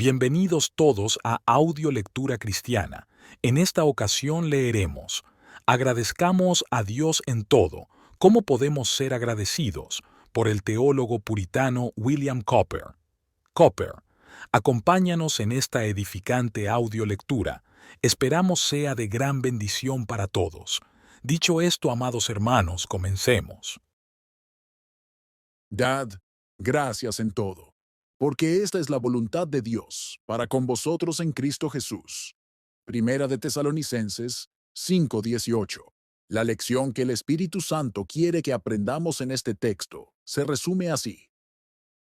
Bienvenidos todos a Audio Lectura Cristiana. En esta ocasión leeremos Agradezcamos a Dios en todo. ¿Cómo podemos ser agradecidos? Por el teólogo puritano William Cowper. Cowper, acompáñanos en esta edificante audiolectura. Esperamos sea de gran bendición para todos. Dicho esto, amados hermanos, comencemos. Dad gracias en todo, porque esta es la voluntad de Dios para con vosotros en Cristo Jesús. Primera de Tesalonicenses 5:18. La lección que el Espíritu Santo quiere que aprendamos en este texto se resume así.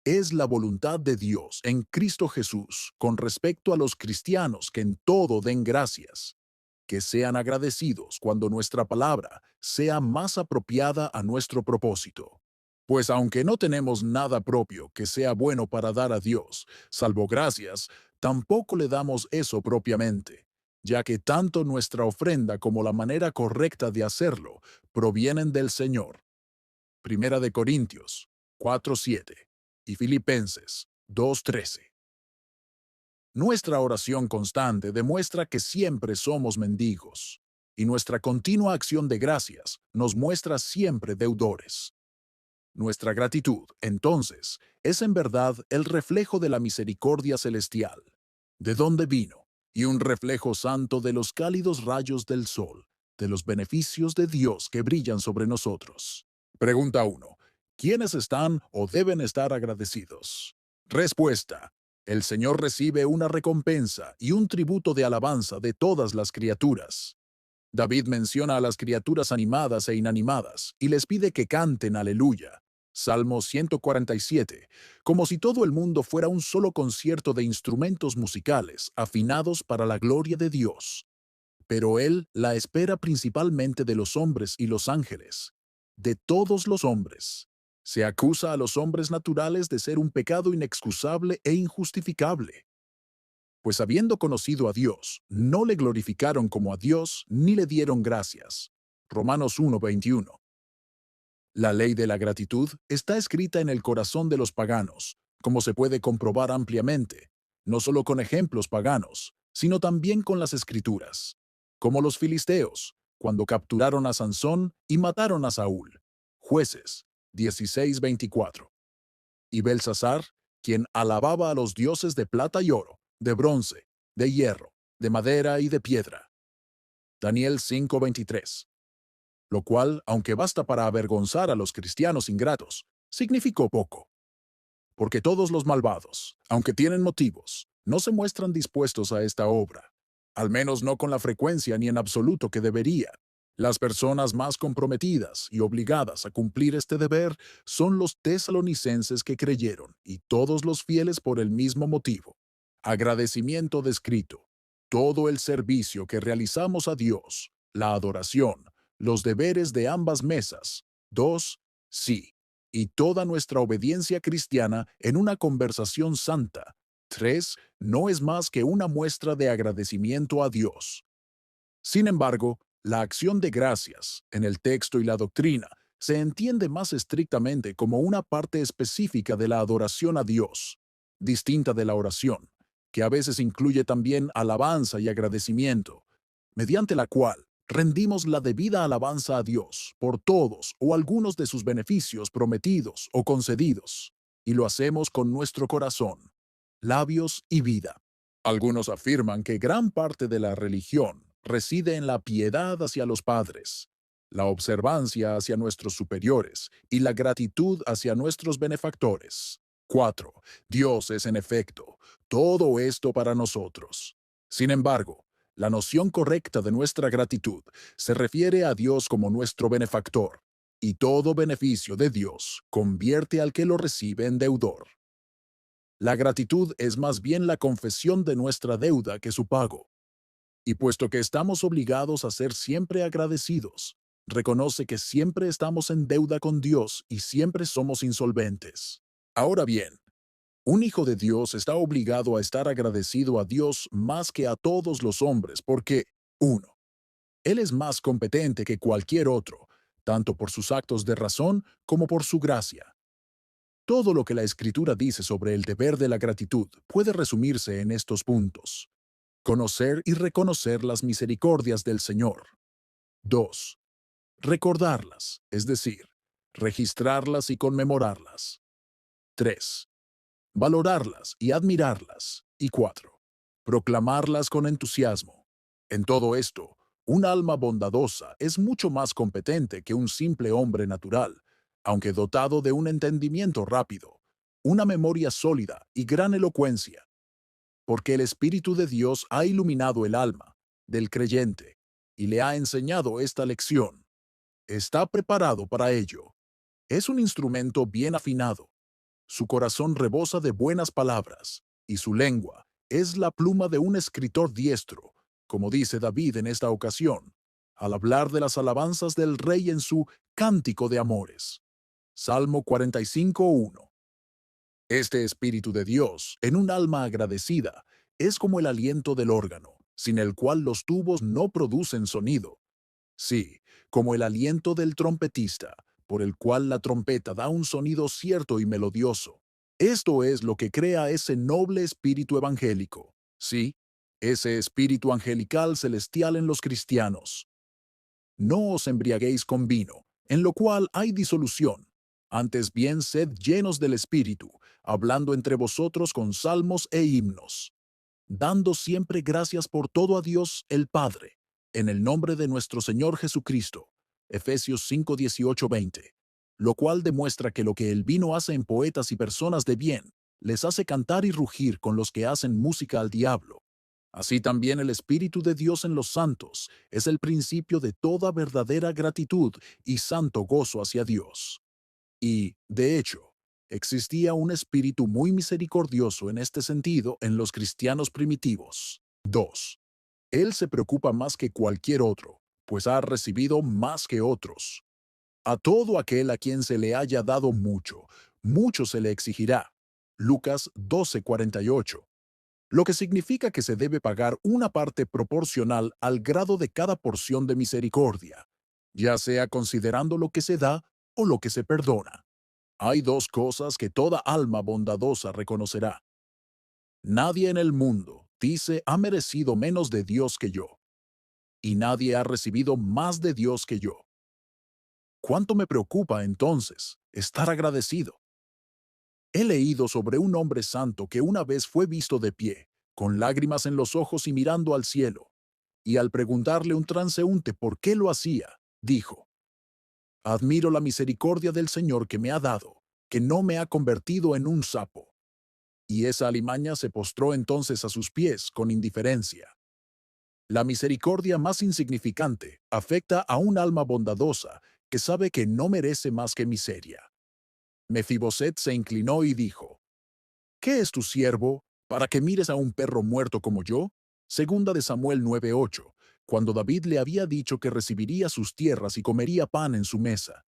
Es la voluntad de Dios en Cristo Jesús con respecto a los cristianos que en todo den gracias, que sean agradecidos cuando nuestra palabra sea más apropiada a nuestro propósito. Pues aunque no tenemos nada propio que sea bueno para dar a Dios, salvo gracias, tampoco le damos eso propiamente, ya que tanto nuestra ofrenda como la manera correcta de hacerlo provienen del Señor. Primera de Corintios 4:7 y Filipenses 2:13. Nuestra oración constante demuestra que siempre somos mendigos, y nuestra continua acción de gracias nos muestra siempre deudores. Nuestra gratitud, entonces, es en verdad el reflejo de la misericordia celestial, de donde vino, y un reflejo santo de los cálidos rayos del sol, de los beneficios de Dios que brillan sobre nosotros. Pregunta 1. ¿Quiénes están o deben estar agradecidos? Respuesta. El Señor recibe una recompensa y un tributo de alabanza de todas las criaturas. David menciona a las criaturas animadas e inanimadas y les pide que canten aleluya. Salmo 147, como si todo el mundo fuera un solo concierto de instrumentos musicales afinados para la gloria de Dios. Pero Él la espera principalmente de los hombres y los ángeles, de todos los hombres. Se acusa a los hombres naturales de ser un pecado inexcusable e injustificable, pues habiendo conocido a Dios, no le glorificaron como a Dios ni le dieron gracias. Romanos 1:21. La ley de la gratitud está escrita en el corazón de los paganos, como se puede comprobar ampliamente, no solo con ejemplos paganos, sino también con las escrituras, como los filisteos, cuando capturaron a Sansón y mataron a Saúl. Jueces 16:24. Y Belsasar, quien alababa a los dioses de plata y oro, de bronce, de hierro, de madera y de piedra. Daniel 5:23. Lo cual, aunque basta para avergonzar a los cristianos ingratos, significó poco. Porque todos los malvados, aunque tienen motivos, no se muestran dispuestos a esta obra, al menos no con la frecuencia ni en absoluto que debería. Las personas más comprometidas y obligadas a cumplir este deber son los tesalonicenses que creyeron, y todos los fieles por el mismo motivo. Agradecimiento descrito. Todo el servicio que realizamos a Dios, la adoración, los deberes de ambas mesas. 2. Sí. Y toda nuestra obediencia cristiana en una conversación santa. 3. No es más que una muestra de agradecimiento a Dios. Sin embargo, la acción de gracias, en el texto y la doctrina, se entiende más estrictamente como una parte específica de la adoración a Dios, distinta de la oración, que a veces incluye también alabanza y agradecimiento, mediante la cual rendimos la debida alabanza a Dios por todos o algunos de sus beneficios prometidos o concedidos, y lo hacemos con nuestro corazón, labios y vida. Algunos afirman que gran parte de la religión reside en la piedad hacia los padres, la observancia hacia nuestros superiores y la gratitud hacia nuestros benefactores. 4. Dios es en efecto todo esto para nosotros. Sin embargo, la noción correcta de nuestra gratitud se refiere a Dios como nuestro benefactor, y todo beneficio de Dios convierte al que lo recibe en deudor. La gratitud es más bien la confesión de nuestra deuda que su pago. Y puesto que estamos obligados a ser siempre agradecidos, reconoce que siempre estamos en deuda con Dios y siempre somos insolventes. Ahora bien, un hijo de Dios está obligado a estar agradecido a Dios más que a todos los hombres porque, 1. Él es más competente que cualquier otro, tanto por sus actos de razón como por su gracia. Todo lo que la Escritura dice sobre el deber de la gratitud puede resumirse en estos puntos. Conocer y reconocer las misericordias del Señor. 2. Recordarlas, es decir, registrarlas y conmemorarlas. 3. Valorarlas y admirarlas. Y 4. Proclamarlas con entusiasmo. En todo esto, un alma bondadosa es mucho más competente que un simple hombre natural, aunque dotado de un entendimiento rápido, una memoria sólida y gran elocuencia, porque el Espíritu de Dios ha iluminado el alma del creyente y le ha enseñado esta lección. Está preparado para ello. Es un instrumento bien afinado. Su corazón rebosa de buenas palabras, y su lengua es la pluma de un escritor diestro, como dice David en esta ocasión, al hablar de las alabanzas del rey en su Cántico de Amores. Salmo 45:1. Este Espíritu de Dios, en un alma agradecida, es como el aliento del órgano, sin el cual los tubos no producen sonido. Sí, como el aliento del trompetista, por el cual la trompeta da un sonido cierto y melodioso. Esto es lo que crea ese noble espíritu evangélico. Sí, ese espíritu angelical celestial en los cristianos. No os embriaguéis con vino, en lo cual hay disolución. Antes bien sed llenos del Espíritu, hablando entre vosotros con salmos e himnos, dando siempre gracias por todo a Dios el Padre, en el nombre de nuestro Señor Jesucristo. Efesios 5:18-20. Lo cual demuestra que lo que el vino hace en poetas y personas de bien, les hace cantar y rugir con los que hacen música al diablo. Así también el Espíritu de Dios en los santos es el principio de toda verdadera gratitud y santo gozo hacia Dios. Y, de hecho, existía un espíritu muy misericordioso en este sentido en los cristianos primitivos. 2. Él se preocupa más que cualquier otro, pues ha recibido más que otros. A todo aquel a quien se le haya dado mucho, mucho se le exigirá. Lucas 12:48. Lo que significa que se debe pagar una parte proporcional al grado de cada porción de misericordia, ya sea considerando lo que se da o lo que se perdona. Hay dos cosas que toda alma bondadosa reconocerá. Nadie en el mundo, dice, ha merecido menos de Dios que yo, y nadie ha recibido más de Dios que yo. ¿Cuánto me preocupa, entonces, estar agradecido? He leído sobre un hombre santo que una vez fue visto de pie, con lágrimas en los ojos y mirando al cielo, y al preguntarle un transeúnte por qué lo hacía, dijo: Admiro la misericordia del Señor que me ha dado, que no me ha convertido en un sapo. Y esa alimaña se postró entonces a sus pies con indiferencia. La misericordia más insignificante afecta a un alma bondadosa que sabe que no merece más que miseria. Mefiboset se inclinó y dijo: ¿Qué es tu siervo para que mires a un perro muerto como yo? Segunda de Samuel 9:8, cuando David le había dicho que recibiría sus tierras y comería pan en su mesa.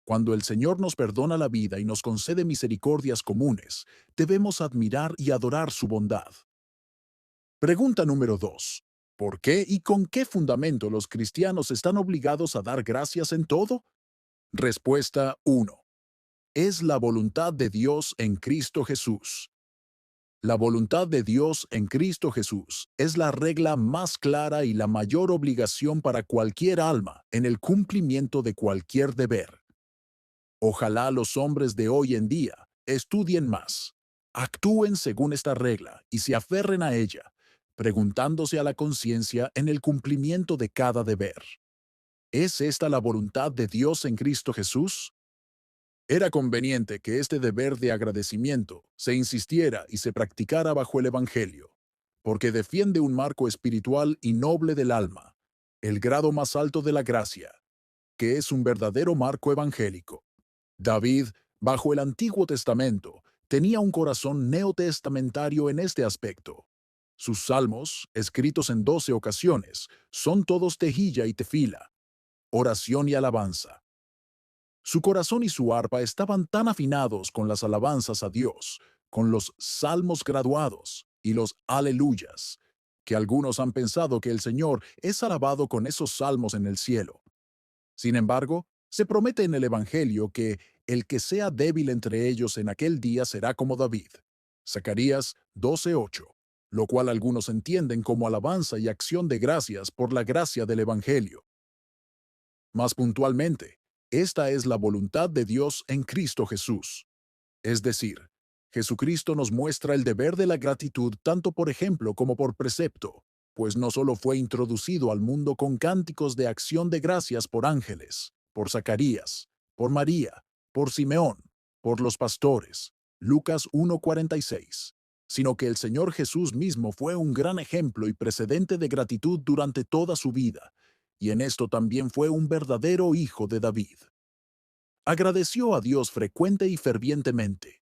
Cuando el Señor nos perdona la vida y nos concede misericordias comunes, debemos admirar y adorar su bondad. Pregunta número 2. ¿Por qué y con qué fundamento los cristianos están obligados a dar gracias en todo? Respuesta 1. Es la voluntad de Dios en Cristo Jesús. La voluntad de Dios en Cristo Jesús es la regla más clara y la mayor obligación para cualquier alma en el cumplimiento de cualquier deber. Ojalá los hombres de hoy en día estudien más, actúen según esta regla y se aferren a ella, preguntándose a la conciencia en el cumplimiento de cada deber. ¿Es esta la voluntad de Dios en Cristo Jesús? Era conveniente que este deber de agradecimiento se insistiera y se practicara bajo el Evangelio, porque defiende un marco espiritual y noble del alma, el grado más alto de la gracia, que es un verdadero marco evangélico. David, bajo el Antiguo Testamento, tenía un corazón neotestamentario en este aspecto. Sus salmos, escritos en 12 ocasiones, son todos tejilla y tefila, oración y alabanza. Su corazón y su arpa estaban tan afinados con las alabanzas a Dios, con los salmos graduados y los aleluyas, que algunos han pensado que el Señor es alabado con esos salmos en el cielo. Sin embargo, Se promete en el Evangelio que el que sea débil entre ellos en aquel día será como David. Zacarías 12:8, lo cual algunos entienden como alabanza y acción de gracias por la gracia del Evangelio. Más puntualmente, esta es la voluntad de Dios en Cristo Jesús. Es decir, Jesucristo nos muestra el deber de la gratitud tanto por ejemplo como por precepto, pues no solo fue introducido al mundo con cánticos de acción de gracias por ángeles, por Zacarías, por María, por Simeón, por los pastores, Lucas 1:46, sino que el Señor Jesús mismo fue un gran ejemplo y precedente de gratitud durante toda su vida, y en esto también fue un verdadero hijo de David. Agradeció a Dios frecuente y fervientemente.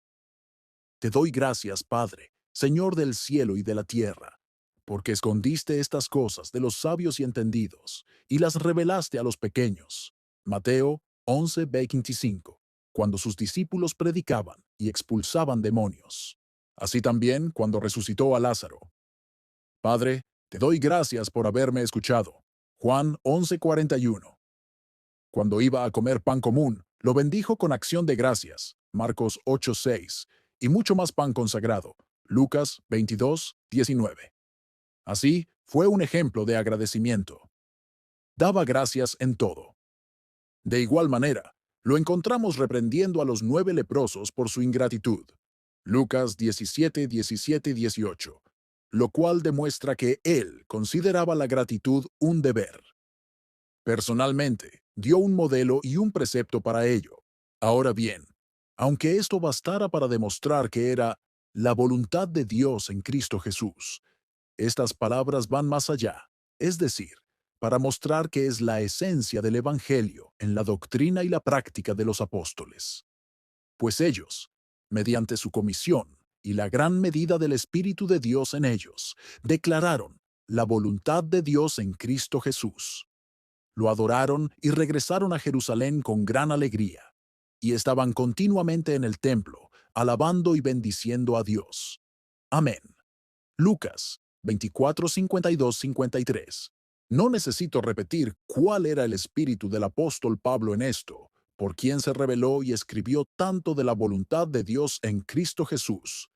Te doy gracias, Padre, Señor del cielo y de la tierra, porque escondiste estas cosas de los sabios y entendidos, y las revelaste a los pequeños. Mateo 11:25, cuando sus discípulos predicaban y expulsaban demonios. Así también cuando resucitó a Lázaro. Padre, te doy gracias por haberme escuchado. Juan 11:41. Cuando iba a comer pan común, lo bendijo con acción de gracias, Marcos 8:6, y mucho más pan consagrado, Lucas 22:19. Así, fue un ejemplo de agradecimiento. Daba gracias en todo. De igual manera, lo encontramos reprendiendo a los 9 leprosos por su ingratitud, Lucas 17:17-18, lo cual demuestra que él consideraba la gratitud un deber. Personalmente, dio un modelo y un precepto para ello. Ahora bien, aunque esto bastara para demostrar que era la voluntad de Dios en Cristo Jesús, estas palabras van más allá, es decir, para mostrar que es la esencia del Evangelio en la doctrina y la práctica de los apóstoles. Pues ellos, mediante su comisión y la gran medida del Espíritu de Dios en ellos, declararon la voluntad de Dios en Cristo Jesús. Lo adoraron y regresaron a Jerusalén con gran alegría, y estaban continuamente en el templo, alabando y bendiciendo a Dios. Amén. Lucas 24:52-53. No necesito repetir cuál era el espíritu del apóstol Pablo en esto, por quien se reveló y escribió tanto de la voluntad de Dios en Cristo Jesús,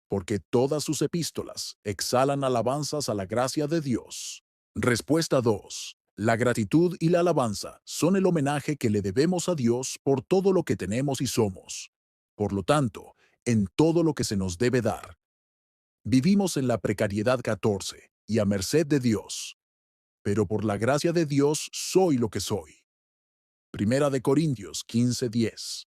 porque todas sus epístolas exhalan alabanzas a la gracia de Dios. Respuesta 2. La gratitud y la alabanza son el homenaje que le debemos a Dios por todo lo que tenemos y somos. Por lo tanto, en todo lo que se nos debe dar. Vivimos en la precariedad 14 y a merced de Dios. Pero por la gracia de Dios soy lo que soy. Primera de Corintios 15:10.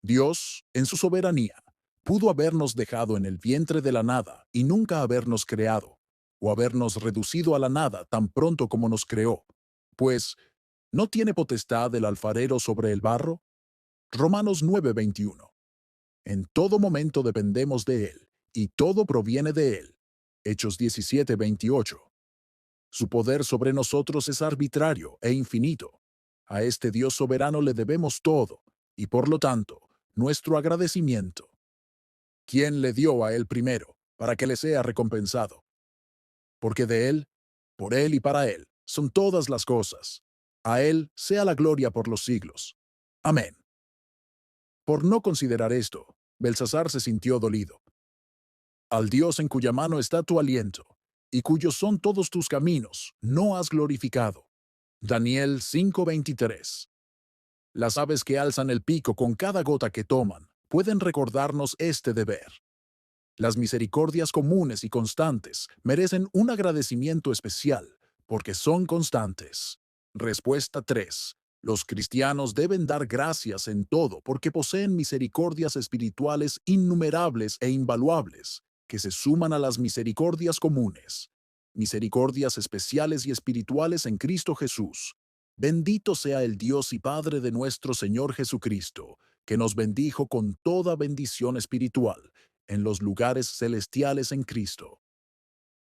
Dios, en su soberanía, pudo habernos dejado en el vientre de la nada y nunca habernos creado, o habernos reducido a la nada tan pronto como nos creó, pues, ¿no tiene potestad el alfarero sobre el barro? Romanos 9:21. En todo momento dependemos de Él, y todo proviene de Él. Hechos 17:28. Su poder sobre nosotros es arbitrario e infinito. A este Dios soberano le debemos todo, y por lo tanto, nuestro agradecimiento. ¿Quién le dio a Él primero, para que le sea recompensado? Porque de Él, por Él y para Él, son todas las cosas. A Él sea la gloria por los siglos. Amén. Por no considerar esto, Belsasar se sintió dolido. Al Dios en cuya mano está tu aliento, y cuyos son todos tus caminos, no has glorificado. Daniel 5:23. Las aves que alzan el pico con cada gota que toman pueden recordarnos este deber. Las misericordias comunes y constantes merecen un agradecimiento especial, porque son constantes. Respuesta 3. Los cristianos deben dar gracias en todo porque poseen misericordias espirituales innumerables e invaluables, que se suman a las misericordias comunes. Misericordias especiales y espirituales en Cristo Jesús. Bendito sea el Dios y Padre de nuestro Señor Jesucristo, que nos bendijo con toda bendición espiritual en los lugares celestiales en Cristo.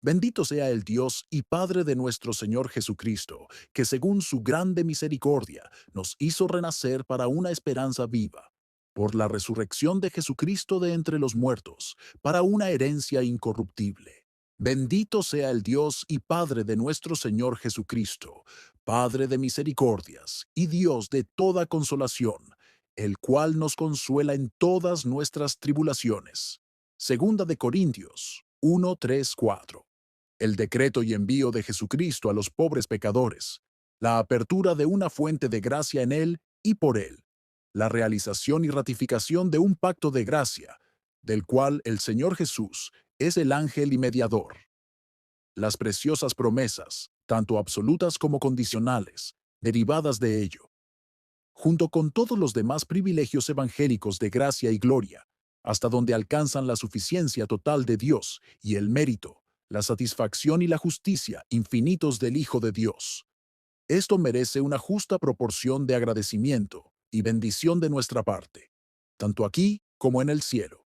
Bendito sea el Dios y Padre de nuestro Señor Jesucristo, que según su grande misericordia nos hizo renacer para una esperanza viva, por la resurrección de Jesucristo de entre los muertos, para una herencia incorruptible, Bendito sea el Dios y Padre de nuestro Señor Jesucristo, Padre de misericordias y Dios de toda consolación, el cual nos consuela en todas nuestras tribulaciones. Segunda de Corintios 1, 3, 4. El decreto y envío de Jesucristo a los pobres pecadores, la apertura de una fuente de gracia en Él y por Él, la realización y ratificación de un pacto de gracia, del cual el Señor Jesús es el ángel y mediador. Las preciosas promesas, tanto absolutas como condicionales, derivadas de ello, junto con todos los demás privilegios evangélicos de gracia y gloria, hasta donde alcanzan la suficiencia total de Dios y el mérito, la satisfacción y la justicia infinitos del Hijo de Dios. Esto merece una justa proporción de agradecimiento y bendición de nuestra parte, tanto aquí como en el cielo.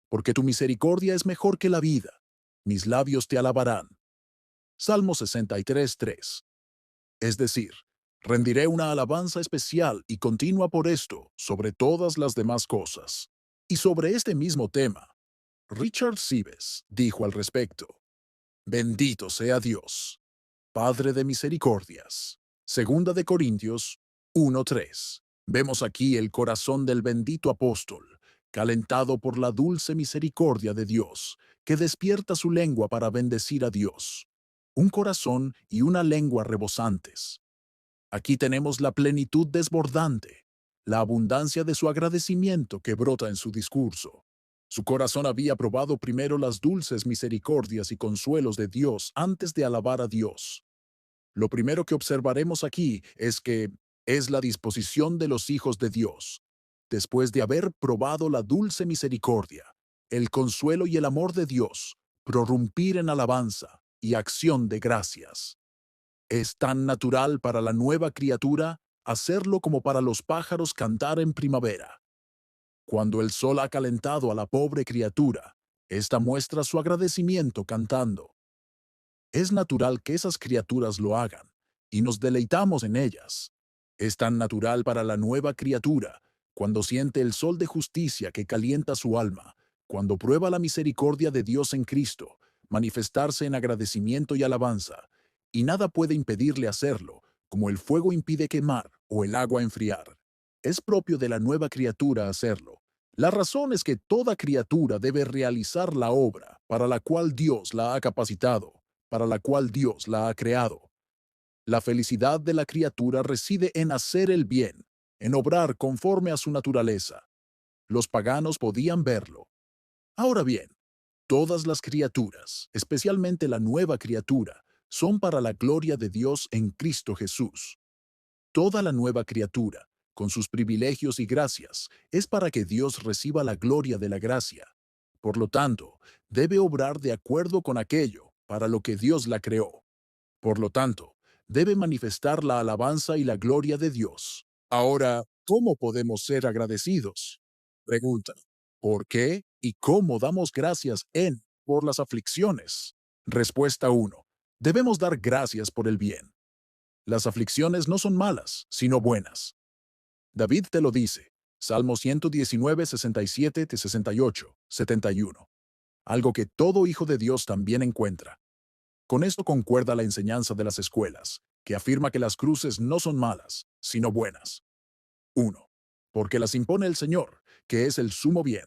Porque tu misericordia es mejor que la vida, mis labios te alabarán. Salmo 63, 3. Es decir, rendiré una alabanza especial y continua por esto sobre todas las demás cosas. Y sobre este mismo tema, Richard Sives dijo al respecto: Bendito sea Dios, Padre de misericordias. Segunda de Corintios 1:3. Vemos aquí el corazón del bendito apóstol, calentado por la dulce misericordia de Dios, que despierta su lengua para bendecir a Dios. Un corazón y una lengua rebosantes. Aquí tenemos la plenitud desbordante, la abundancia de su agradecimiento que brota en su discurso. Su corazón había probado primero las dulces misericordias y consuelos de Dios antes de alabar a Dios. Lo primero que observaremos aquí es que es la disposición de los hijos de Dios, después de haber probado la dulce misericordia, el consuelo y el amor de Dios, prorrumpir en alabanza y acción de gracias. Es tan natural para la nueva criatura hacerlo como para los pájaros cantar en primavera. Cuando el sol ha calentado a la pobre criatura, ésta muestra su agradecimiento cantando. Es natural que esas criaturas lo hagan, y nos deleitamos en ellas. Es tan natural para la nueva criatura, cuando siente el sol de justicia que calienta su alma, cuando prueba la misericordia de Dios en Cristo, manifestarse en agradecimiento y alabanza, y nada puede impedirle hacerlo, como el fuego impide quemar o el agua enfriar. Es propio de la nueva criatura hacerlo. La razón es que toda criatura debe realizar la obra para la cual Dios la ha capacitado, para la cual Dios la ha creado. La felicidad de la criatura reside en hacer el bien, en obrar conforme a su naturaleza. Los paganos podían verlo. Ahora bien, todas las criaturas, especialmente la nueva criatura, son para la gloria de Dios en Cristo Jesús. Toda la nueva criatura, con sus privilegios y gracias, es para que Dios reciba la gloria de la gracia. Por lo tanto, debe obrar de acuerdo con aquello para lo que Dios la creó. Por lo tanto, debe manifestar la alabanza y la gloria de Dios. Ahora, ¿cómo podemos ser agradecidos? Pregunta: ¿por qué y cómo damos gracias por las aflicciones? Respuesta 1. Debemos dar gracias por el bien. Las aflicciones no son malas, sino buenas. David te lo dice. Salmo 119, 67, 68, 71. Algo que todo hijo de Dios también encuentra. Con esto concuerda la enseñanza de las escuelas, que afirma que las cruces no son malas, sino buenas. 1. Porque las impone el Señor, que es el sumo bien.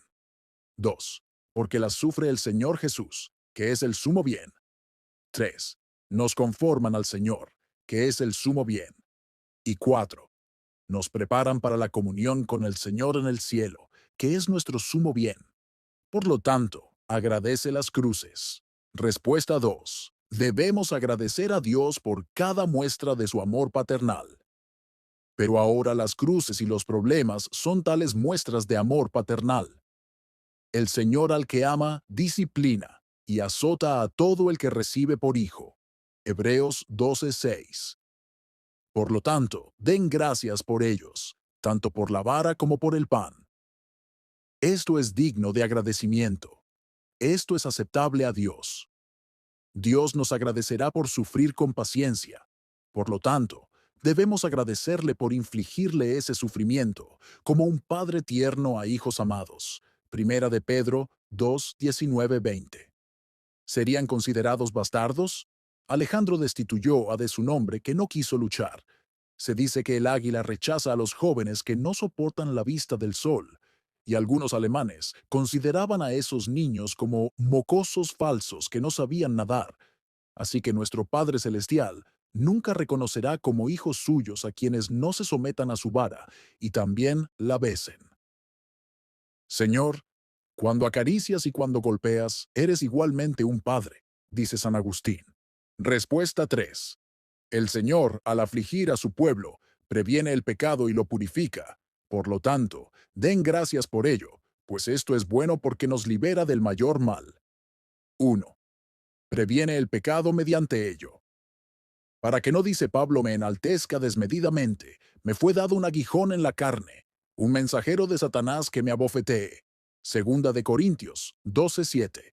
2. Porque las sufre el Señor Jesús, que es el sumo bien. 3. Nos conforman al Señor, que es el sumo bien. Y 4. Nos preparan para la comunión con el Señor en el cielo, que es nuestro sumo bien. Por lo tanto, agradece las cruces. Respuesta 2. Debemos agradecer a Dios por cada muestra de su amor paternal. Pero ahora las cruces y los problemas son tales muestras de amor paternal. El Señor al que ama, disciplina y azota a todo el que recibe por hijo. Hebreos 12:6. Por lo tanto, den gracias por ellos, tanto por la vara como por el pan. Esto es digno de agradecimiento. Esto es aceptable a Dios. Dios nos agradecerá por sufrir con paciencia. Por lo tanto, debemos agradecerle por infligirle ese sufrimiento, como un padre tierno a hijos amados. Primera de Pedro 2, 19, 20. ¿Serían considerados bastardos? Alejandro destituyó a de su nombre que no quiso luchar. Se dice que el águila rechaza a los jóvenes que no soportan la vista del sol, y algunos alemanes consideraban a esos niños como mocosos falsos que no sabían nadar. Así que nuestro Padre Celestial nunca reconocerá como hijos suyos a quienes no se sometan a su vara y también la besen. Señor, cuando acaricias y cuando golpeas, eres igualmente un padre, dice San Agustín. Respuesta 3. El Señor, al afligir a su pueblo, previene el pecado y lo purifica. Por lo tanto, den gracias por ello, pues esto es bueno porque nos libera del mayor mal. 1. Previene el pecado mediante ello. Para que no, dice Pablo, me enaltezca desmedidamente, me fue dado un aguijón en la carne, un mensajero de Satanás que me abofetee. Segunda de Corintios 12:7.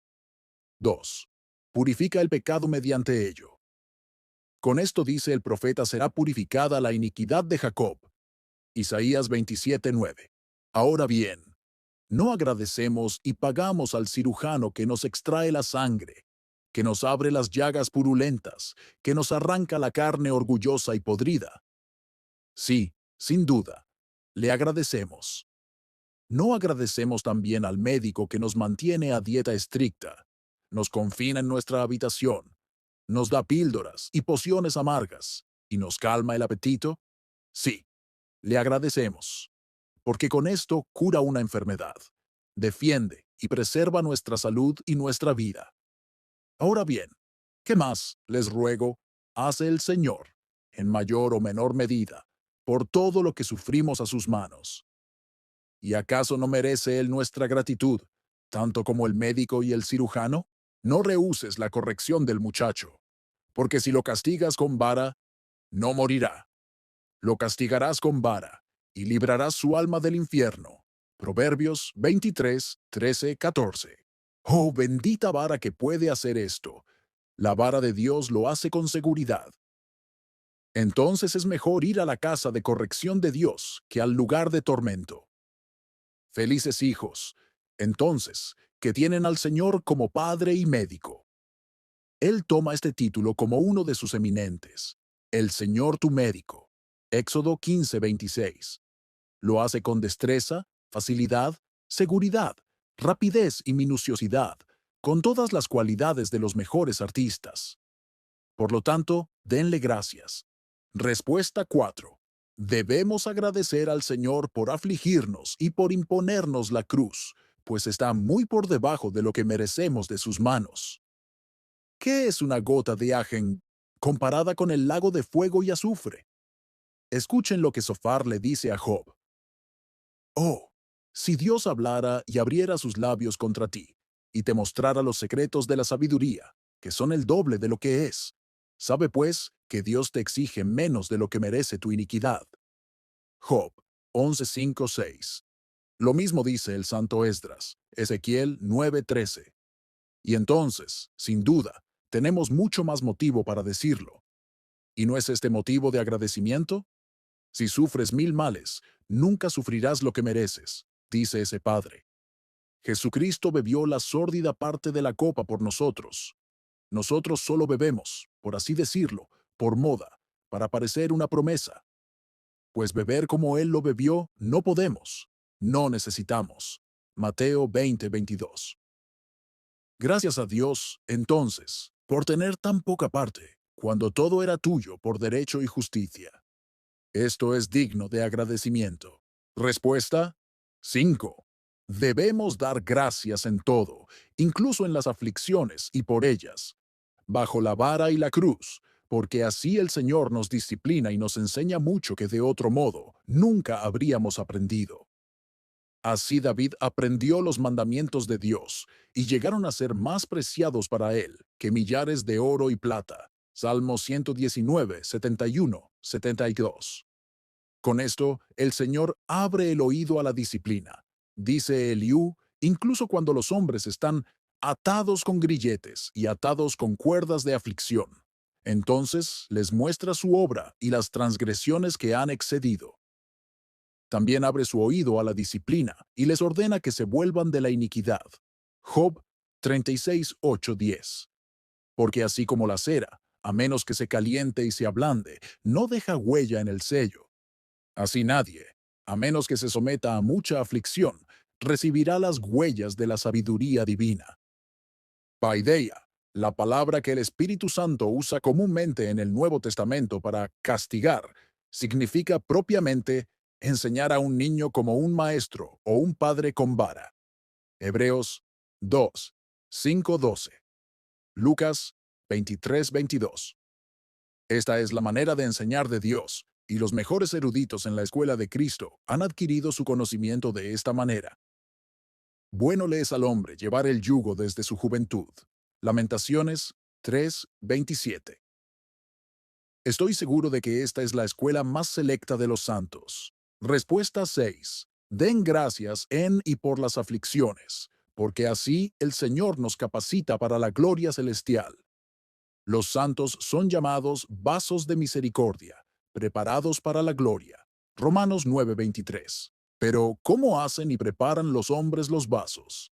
2. Purifica el pecado mediante ello. Con esto, dice el profeta, será purificada la iniquidad de Jacob. Isaías 27:9. Ahora bien, no agradecemos y pagamos al cirujano que nos extrae la sangre, que nos abre las llagas purulentas, que nos arranca la carne orgullosa y podrida. Sí, sin duda, le agradecemos. No agradecemos también al médico que nos mantiene a dieta estricta, nos confina en nuestra habitación, nos da píldoras y pociones amargas, y nos calma el apetito. Sí, le agradecemos, porque con esto cura una enfermedad, defiende y preserva nuestra salud y nuestra vida. Ahora bien, ¿qué más, les ruego, hace el Señor, en mayor o menor medida, por todo lo que sufrimos a sus manos? ¿Y acaso no merece Él nuestra gratitud, tanto como el médico y el cirujano? No rehúses la corrección del muchacho, porque si lo castigas con vara, no morirá. Lo castigarás con vara, y librarás su alma del infierno. Proverbios 23, 13, 14. Oh, bendita vara que puede hacer esto. La vara de Dios lo hace con seguridad. Entonces es mejor ir a la casa de corrección de Dios que al lugar de tormento. Felices hijos, entonces, que tienen al Señor como Padre y médico. Él toma este título como uno de sus eminentes, el Señor tu médico. Éxodo 15:26. Lo hace con destreza, facilidad, seguridad, rapidez y minuciosidad, con todas las cualidades de los mejores artistas. Por lo tanto, denle gracias. Respuesta 4. Debemos agradecer al Señor por afligirnos y por imponernos la cruz, pues está muy por debajo de lo que merecemos de sus manos. ¿Qué es una gota de ajen comparada con el lago de fuego y azufre? Escuchen lo que Sofar le dice a Job. Oh, si Dios hablara y abriera sus labios contra ti, y te mostrara los secretos de la sabiduría, que son el doble de lo que es. Sabe pues que Dios te exige menos de lo que merece tu iniquidad. Job 11:5-6. Lo mismo dice el santo Esdras, Ezequiel 9:13. Y entonces, sin duda, tenemos mucho más motivo para decirlo. ¿Y no es este motivo de agradecimiento? Si sufres 1000 males, nunca sufrirás lo que mereces, dice ese Padre. Jesucristo bebió la sórdida parte de la copa por nosotros. Nosotros solo bebemos, por así decirlo, por moda, para parecer una promesa. Pues beber como Él lo bebió, no podemos, no necesitamos. Mateo 20:22. Gracias a Dios, entonces, por tener tan poca parte, cuando todo era tuyo por derecho y justicia. Esto es digno de agradecimiento. Respuesta 5. Debemos dar gracias en todo, incluso en las aflicciones y por ellas, bajo la vara y la cruz, porque así el Señor nos disciplina y nos enseña mucho que de otro modo nunca habríamos aprendido. Así David aprendió los mandamientos de Dios y llegaron a ser más preciados para él que millares de oro y plata. Salmo 119, 71, 72. Con esto, el Señor abre el oído a la disciplina. Dice Eliú, incluso cuando los hombres están atados con grilletes y atados con cuerdas de aflicción. Entonces les muestra su obra y las transgresiones que han excedido. También abre su oído a la disciplina y les ordena que se vuelvan de la iniquidad. Job 36:8-10. Porque así como la cera, a menos que se caliente y se ablande, no deja huella en el sello. Así nadie, a menos que se someta a mucha aflicción, recibirá las huellas de la sabiduría divina. Paideia, la palabra que el Espíritu Santo usa comúnmente en el Nuevo Testamento para castigar, significa propiamente enseñar a un niño como un maestro o un padre con vara. Hebreos 2, 5:12. Lucas 23:22. Esta es la manera de enseñar de Dios, y los mejores eruditos en la escuela de Cristo han adquirido su conocimiento de esta manera. Bueno le es al hombre llevar el yugo desde su juventud. Lamentaciones 3:27. Estoy seguro de que esta es la escuela más selecta de los santos. Respuesta 6. Den gracias en y por las aflicciones, porque así el Señor nos capacita para la gloria celestial. Los santos son llamados vasos de misericordia, preparados para la gloria. Romanos 9:23. Pero, ¿cómo hacen y preparan los hombres los vasos?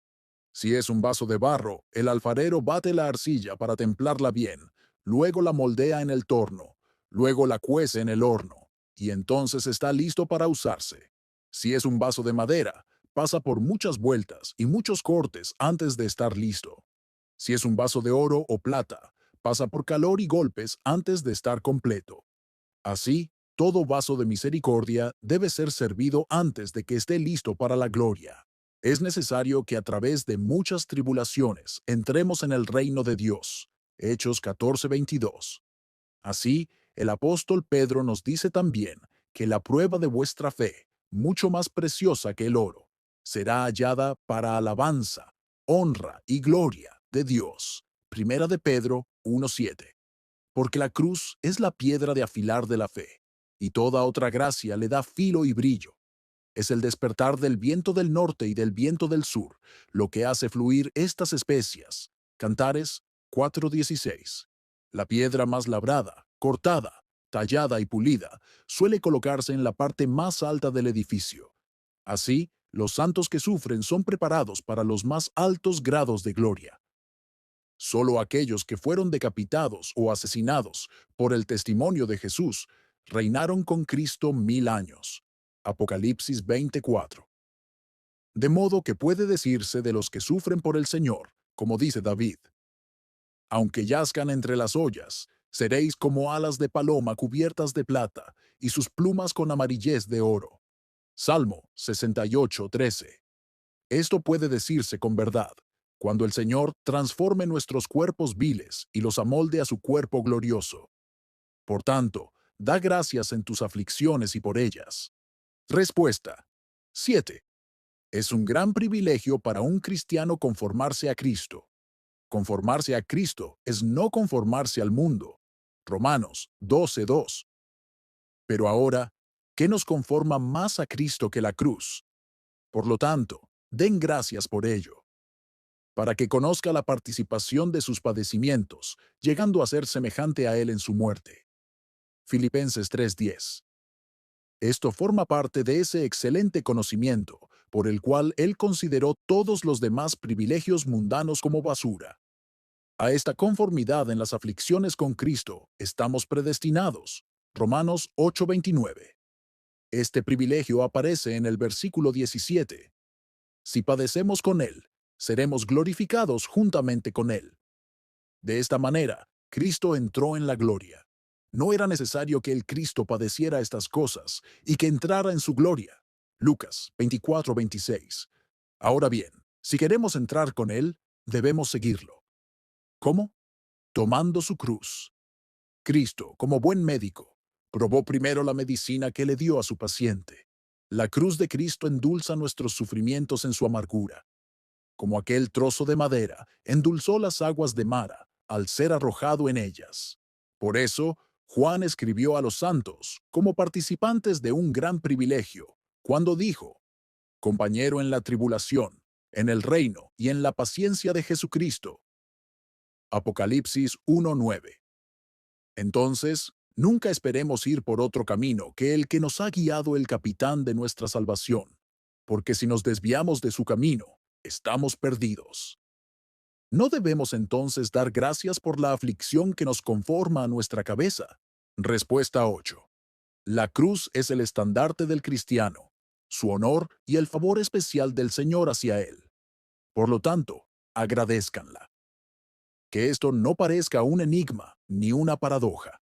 Si es un vaso de barro, el alfarero bate la arcilla para templarla bien, luego la moldea en el torno, luego la cuece en el horno, y entonces está listo para usarse. Si es un vaso de madera, pasa por muchas vueltas y muchos cortes antes de estar listo. Si es un vaso de oro o plata, pasa por calor y golpes antes de estar completo. Así, todo vaso de misericordia debe ser servido antes de que esté listo para la gloria. Es necesario que a través de muchas tribulaciones entremos en el reino de Dios. Hechos 14:22. Así, el apóstol Pedro nos dice también que la prueba de vuestra fe, mucho más preciosa que el oro, será hallada para alabanza, honra y gloria de Dios. Primera de Pedro 1:7. Porque la cruz es la piedra de afilar de la fe, y toda otra gracia le da filo y brillo. Es el despertar del viento del norte y del viento del sur lo que hace fluir estas especias. Cantares 4:16. La piedra más labrada, cortada, tallada y pulida suele colocarse en la parte más alta del edificio. Así, los santos que sufren son preparados para los más altos grados de gloria. Solo aquellos que fueron decapitados o asesinados por el testimonio de Jesús reinaron con Cristo 1000 años. Apocalipsis 24. De modo que puede decirse de los que sufren por el Señor, como dice David: aunque yazcan entre las ollas, seréis como alas de paloma cubiertas de plata, y sus plumas con amarillez de oro. Salmo 68:13. Esto puede decirse con verdad, cuando el Señor transforme nuestros cuerpos viles y los amolde a su cuerpo glorioso. Por tanto, da gracias en tus aflicciones y por ellas. Respuesta 7. Es un gran privilegio para un cristiano conformarse a Cristo. Conformarse a Cristo es no conformarse al mundo. Romanos 12:2. Pero ahora, ¿qué nos conforma más a Cristo que la cruz? Por lo tanto, den gracias por ello, para que conozca la participación de sus padecimientos, llegando a ser semejante a Él en su muerte. Filipenses 3:10. Esto forma parte de ese excelente conocimiento, por el cual Él consideró todos los demás privilegios mundanos como basura. A esta conformidad en las aflicciones con Cristo estamos predestinados. Romanos 8:29. Este privilegio aparece en el versículo 17. Si padecemos con Él, seremos glorificados juntamente con Él. De esta manera, Cristo entró en la gloria. No era necesario que el Cristo padeciera estas cosas y que entrara en su gloria. Lucas 24:26. Ahora bien, si queremos entrar con Él, debemos seguirlo. ¿Cómo? Tomando su cruz. Cristo, como buen médico, probó primero la medicina que le dio a su paciente. La cruz de Cristo endulza nuestros sufrimientos en su amargura. Como aquel trozo de madera endulzó las aguas de Mara al ser arrojado en ellas. Por eso, Juan escribió a los santos como participantes de un gran privilegio, cuando dijo: compañero en la tribulación, en el reino y en la paciencia de Jesucristo. Apocalipsis 1:9. Entonces, nunca esperemos ir por otro camino que el que nos ha guiado el capitán de nuestra salvación, porque si nos desviamos de su camino, estamos perdidos. ¿No debemos entonces dar gracias por la aflicción que nos conforma a nuestra cabeza? Respuesta 8. La cruz es el estandarte del cristiano, su honor y el favor especial del Señor hacia él. Por lo tanto, agradézcanla. Que esto no parezca un enigma ni una paradoja.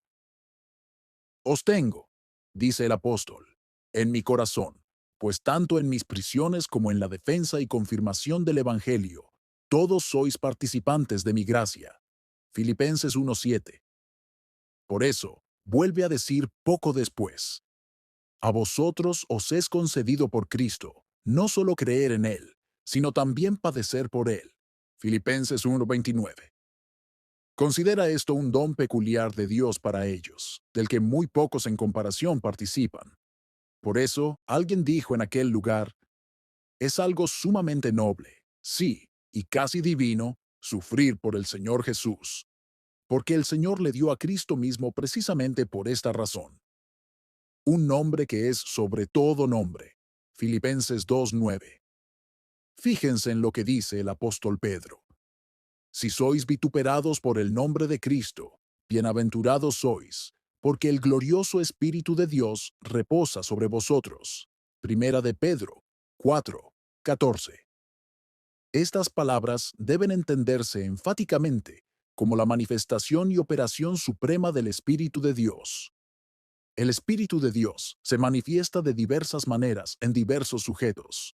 Os tengo, dice el apóstol, en mi corazón, pues tanto en mis prisiones como en la defensa y confirmación del Evangelio, todos sois participantes de mi gracia. Filipenses 1:7. Por eso, vuelve a decir poco después, a vosotros os es concedido por Cristo, no solo creer en Él, sino también padecer por Él. Filipenses 1:29. Considera esto un don peculiar de Dios para ellos, del que muy pocos en comparación participan. Por eso, alguien dijo en aquel lugar, es algo sumamente noble, sí, y casi divino, sufrir por el Señor Jesús, porque el Señor le dio a Cristo mismo precisamente por esta razón. Un nombre que es sobre todo nombre. Filipenses 2:9. Fíjense en lo que dice el apóstol Pedro. Si sois vituperados por el nombre de Cristo, bienaventurados sois, porque el glorioso Espíritu de Dios reposa sobre vosotros. Primera de Pedro 4:14. Estas palabras deben entenderse enfáticamente como la manifestación y operación suprema del Espíritu de Dios. El Espíritu de Dios se manifiesta de diversas maneras en diversos sujetos,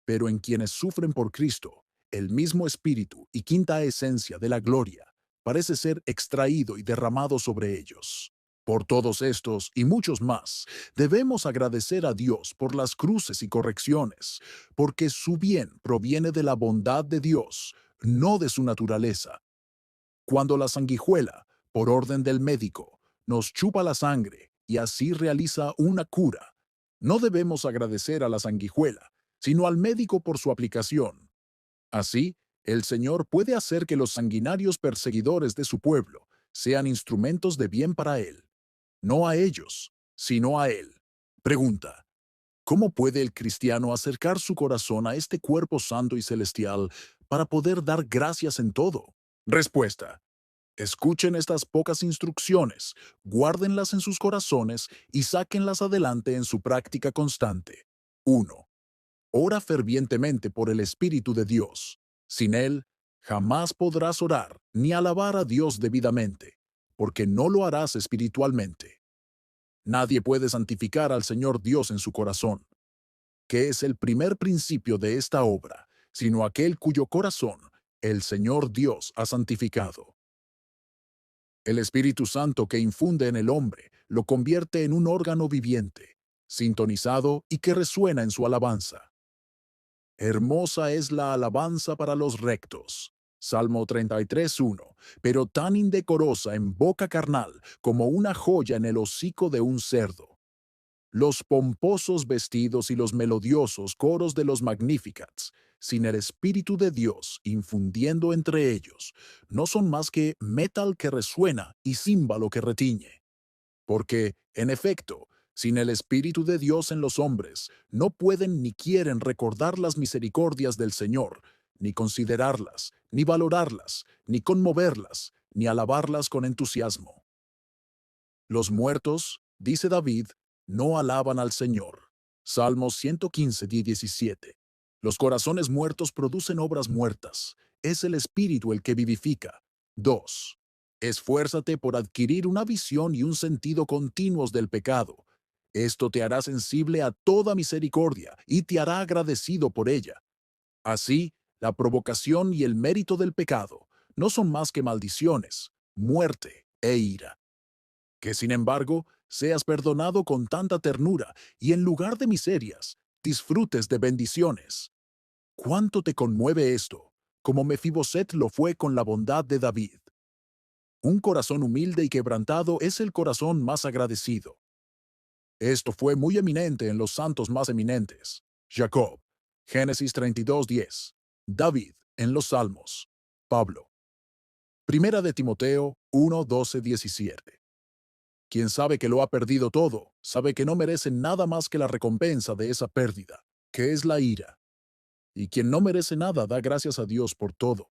pero en quienes sufren por Cristo, el mismo Espíritu y quinta esencia de la gloria parece ser extraído y derramado sobre ellos. Por todos estos y muchos más, debemos agradecer a Dios por las cruces y correcciones, porque su bien proviene de la bondad de Dios, no de su naturaleza. Cuando la sanguijuela, por orden del médico, nos chupa la sangre y así realiza una cura, no debemos agradecer a la sanguijuela, sino al médico por su aplicación. Así, el Señor puede hacer que los sanguinarios perseguidores de su pueblo sean instrumentos de bien para Él. No a ellos, sino a Él. Pregunta: ¿cómo puede el cristiano acercar su corazón a este cuerpo santo y celestial para poder dar gracias en todo? Respuesta: escuchen estas pocas instrucciones, guárdenlas en sus corazones y sáquenlas adelante en su práctica constante. 1. Ora fervientemente por el Espíritu de Dios. Sin Él, jamás podrás orar ni alabar a Dios debidamente, porque no lo harás espiritualmente. Nadie puede santificar al Señor Dios en su corazón, que es el primer principio de esta obra, sino aquel cuyo corazón el Señor Dios ha santificado. El Espíritu Santo que infunde en el hombre lo convierte en un órgano viviente, sintonizado y que resuena en su alabanza. Hermosa es la alabanza para los rectos. Salmo 33:1, pero tan indecorosa en boca carnal como una joya en el hocico de un cerdo. Los pomposos vestidos y los melodiosos coros de los Magnificats, sin el Espíritu de Dios infundiendo entre ellos, no son más que metal que resuena y címbalo que retiñe. Porque, en efecto, sin el Espíritu de Dios en los hombres, no pueden ni quieren recordar las misericordias del Señor, ni considerarlas, ni valorarlas, ni conmoverlas, ni alabarlas con entusiasmo. Los muertos, dice David, no alaban al Señor. Salmos 115:17. Los corazones muertos producen obras muertas. Es el Espíritu el que vivifica. 2. Esfuérzate por adquirir una visión y un sentido continuos del pecado. Esto te hará sensible a toda misericordia y te hará agradecido por ella. Así, la provocación y el mérito del pecado no son más que maldiciones, muerte e ira. Que sin embargo, seas perdonado con tanta ternura y en lugar de miserias, disfrutes de bendiciones. ¿Cuánto te conmueve esto? Como Mefiboset lo fue con la bondad de David. Un corazón humilde y quebrantado es el corazón más agradecido. Esto fue muy eminente en los santos más eminentes. Jacob, Génesis 32:10. David, en los Salmos. Pablo. Primera de Timoteo 1:12-17. Quien sabe que lo ha perdido todo, sabe que no merece nada más que la recompensa de esa pérdida, que es la ira. Y quien no merece nada da gracias a Dios por todo.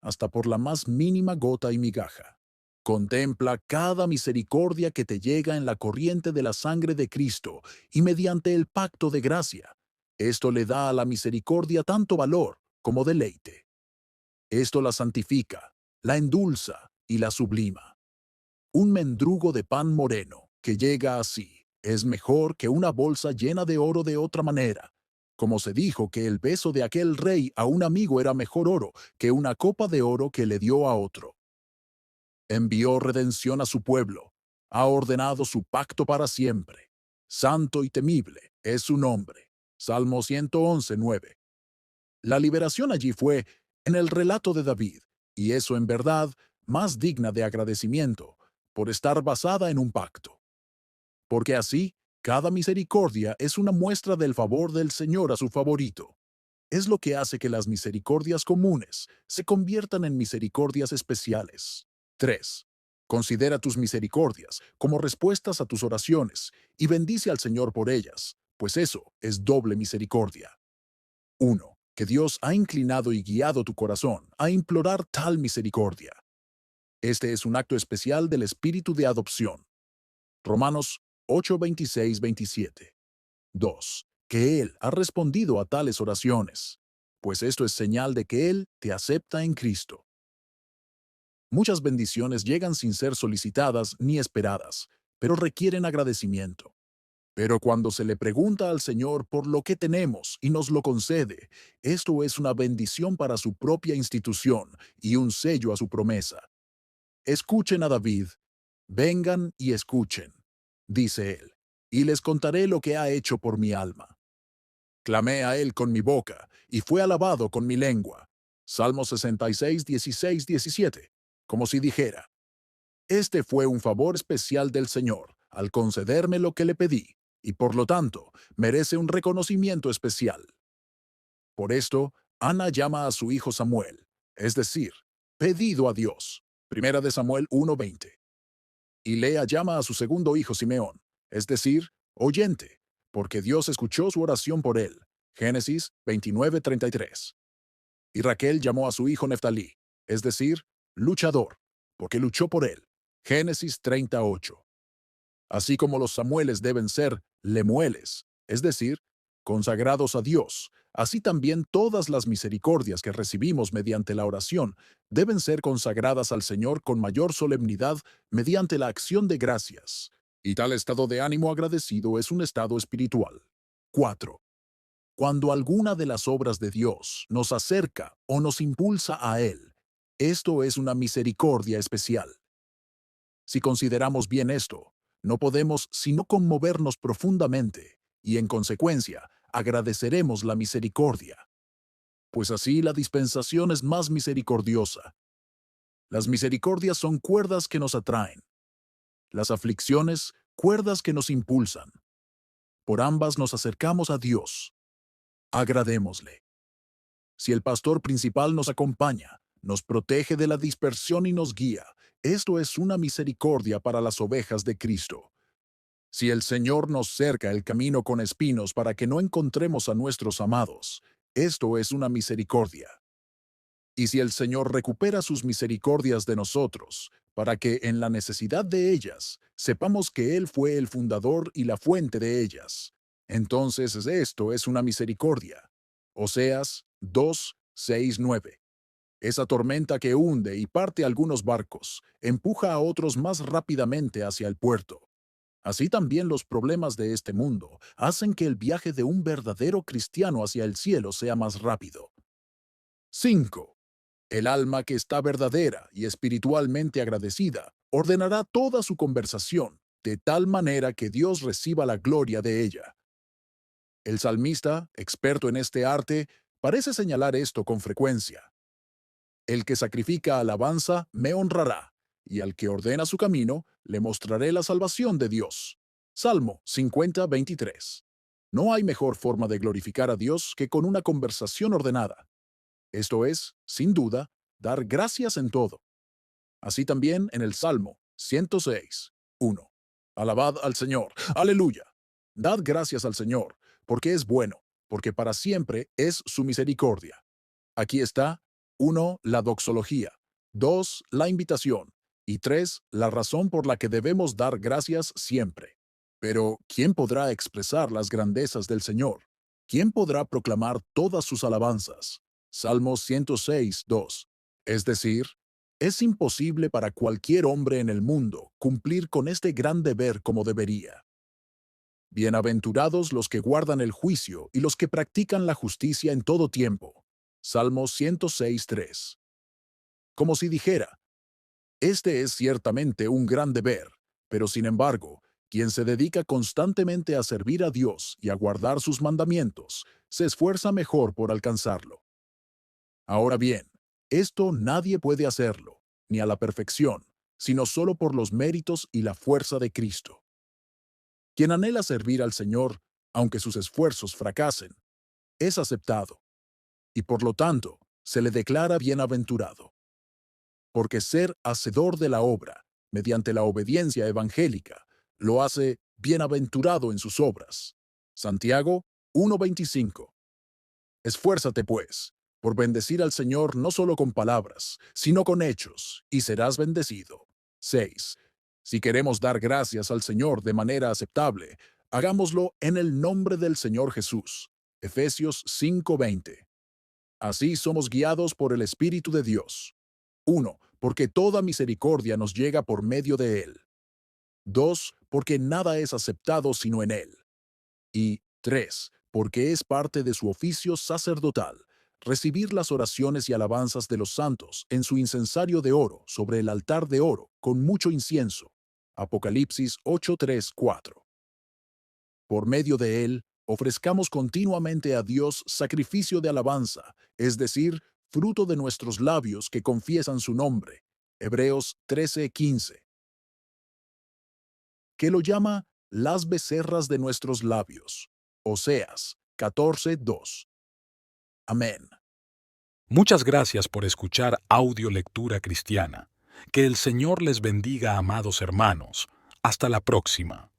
hasta por la más mínima gota y migaja. Contempla cada misericordia que te llega en la corriente de la sangre de Cristo y mediante el pacto de gracia. Esto le da a la misericordia tanto valor como deleite. Esto la santifica, la endulza y la sublima. Un mendrugo de pan moreno que llega así es mejor que una bolsa llena de oro de otra manera. Como se dijo que el beso de aquel rey a un amigo era mejor oro que una copa de oro que le dio a otro. Envió redención a su pueblo, ha ordenado su pacto para siempre. Santo y temible es su nombre. Salmo 111, 9. La liberación allí fue en el relato de David, y eso en verdad más digna de agradecimiento, por estar basada en un pacto. Porque así, cada misericordia es una muestra del favor del Señor a su favorito. Es lo que hace que las misericordias comunes se conviertan en misericordias especiales. 3. Considera tus misericordias como respuestas a tus oraciones y bendice al Señor por ellas, pues eso es doble misericordia. 1. Que Dios ha inclinado y guiado tu corazón a implorar tal misericordia. Este es un acto especial del espíritu de adopción. Romanos 8, 26, 27. 2. Que Él ha respondido a tales oraciones, pues esto es señal de que Él te acepta en Cristo. Muchas bendiciones llegan sin ser solicitadas ni esperadas, pero requieren agradecimiento. Pero cuando se le pregunta al Señor por lo que tenemos y nos lo concede, esto es una bendición para su propia institución y un sello a su promesa. Escuchen a David, vengan y escuchen, dice él, y les contaré lo que ha hecho por mi alma. Clamé a él con mi boca, y fue alabado con mi lengua. Salmo 66, 16, 17. Como si dijera, este fue un favor especial del Señor, al concederme lo que le pedí, y por lo tanto, merece un reconocimiento especial. Por esto, Ana llama a su hijo Samuel, es decir, pedido a Dios. Primera de Samuel 1:20. Y Lea llama a su segundo hijo Simeón, es decir, oyente, porque Dios escuchó su oración por él. Génesis 29:33. Y Raquel llamó a su hijo Neftalí, es decir, luchador, porque luchó por él. Génesis 38. Así como los Samueles deben ser lemueles, es decir, consagrados a Dios, así también todas las misericordias que recibimos mediante la oración deben ser consagradas al Señor con mayor solemnidad mediante la acción de gracias. Y tal estado de ánimo agradecido es un estado espiritual. 4. Cuando alguna de las obras de Dios nos acerca o nos impulsa a Él, esto es una misericordia especial. Si consideramos bien esto, no podemos sino conmovernos profundamente y, en consecuencia, agradeceremos la misericordia. Pues así la dispensación es más misericordiosa. Las misericordias son cuerdas que nos atraen. Las aflicciones, cuerdas que nos impulsan. Por ambas nos acercamos a Dios. Agradémosle. Si el pastor principal nos acompaña, nos protege de la dispersión y nos guía, esto es una misericordia para las ovejas de Cristo. Si el Señor nos cerca el camino con espinos para que no encontremos a nuestros amados, esto es una misericordia. Y si el Señor recupera sus misericordias de nosotros, para que en la necesidad de ellas sepamos que Él fue el fundador y la fuente de ellas, entonces esto es una misericordia. Oseas 2, 6, 9. Esa tormenta que hunde y parte algunos barcos, empuja a otros más rápidamente hacia el puerto. Así también los problemas de este mundo hacen que el viaje de un verdadero cristiano hacia el cielo sea más rápido. 5. El alma que está verdadera y espiritualmente agradecida ordenará toda su conversación de tal manera que Dios reciba la gloria de ella. El salmista, experto en este arte, parece señalar esto con frecuencia. El que sacrifica alabanza me honrará, y al que ordena su camino le mostraré la salvación de Dios. Salmo 50, 23. No hay mejor forma de glorificar a Dios que con una conversación ordenada. Esto es, sin duda, dar gracias en todo. Así también en el Salmo 106, 1. Alabad al Señor. Aleluya. Dad gracias al Señor, porque es bueno, porque para siempre es su misericordia. Aquí está 1. La doxología. 2. La invitación. Y 3. La razón por la que debemos dar gracias siempre. Pero, ¿quién podrá expresar las grandezas del Señor? ¿Quién podrá proclamar todas sus alabanzas? Salmos 106, 2. Es decir, es imposible para cualquier hombre en el mundo cumplir con este gran deber como debería. Bienaventurados los que guardan el juicio y los que practican la justicia en todo tiempo. Salmos 106, 3. Como si dijera, este es ciertamente un gran deber, pero sin embargo, quien se dedica constantemente a servir a Dios y a guardar sus mandamientos, se esfuerza mejor por alcanzarlo. Ahora bien, esto nadie puede hacerlo, ni a la perfección, sino solo por los méritos y la fuerza de Cristo. Quien anhela servir al Señor, aunque sus esfuerzos fracasen, es aceptado, y por lo tanto, se le declara bienaventurado. Porque ser hacedor de la obra, mediante la obediencia evangélica, lo hace bienaventurado en sus obras. Santiago 1:25. Esfuérzate, pues, por bendecir al Señor no solo con palabras, sino con hechos, y serás bendecido. 6. Si queremos dar gracias al Señor de manera aceptable, hagámoslo en el nombre del Señor Jesús. Efesios 5:20. Así somos guiados por el Espíritu de Dios. 1. Porque toda misericordia nos llega por medio de Él. 2. Porque nada es aceptado sino en Él. Y 3. Porque es parte de su oficio sacerdotal, recibir las oraciones y alabanzas de los santos en su incensario de oro sobre el altar de oro con mucho incienso. Apocalipsis 8:3-4. Por medio de Él, ofrezcamos continuamente a Dios sacrificio de alabanza, es decir, fruto de nuestros labios que confiesan su nombre. Hebreos 13:15. Que lo llama las becerras de nuestros labios. Oseas 14:2. Amén. Muchas gracias por escuchar Audio Lectura Cristiana. Que el Señor les bendiga, amados hermanos. Hasta la próxima.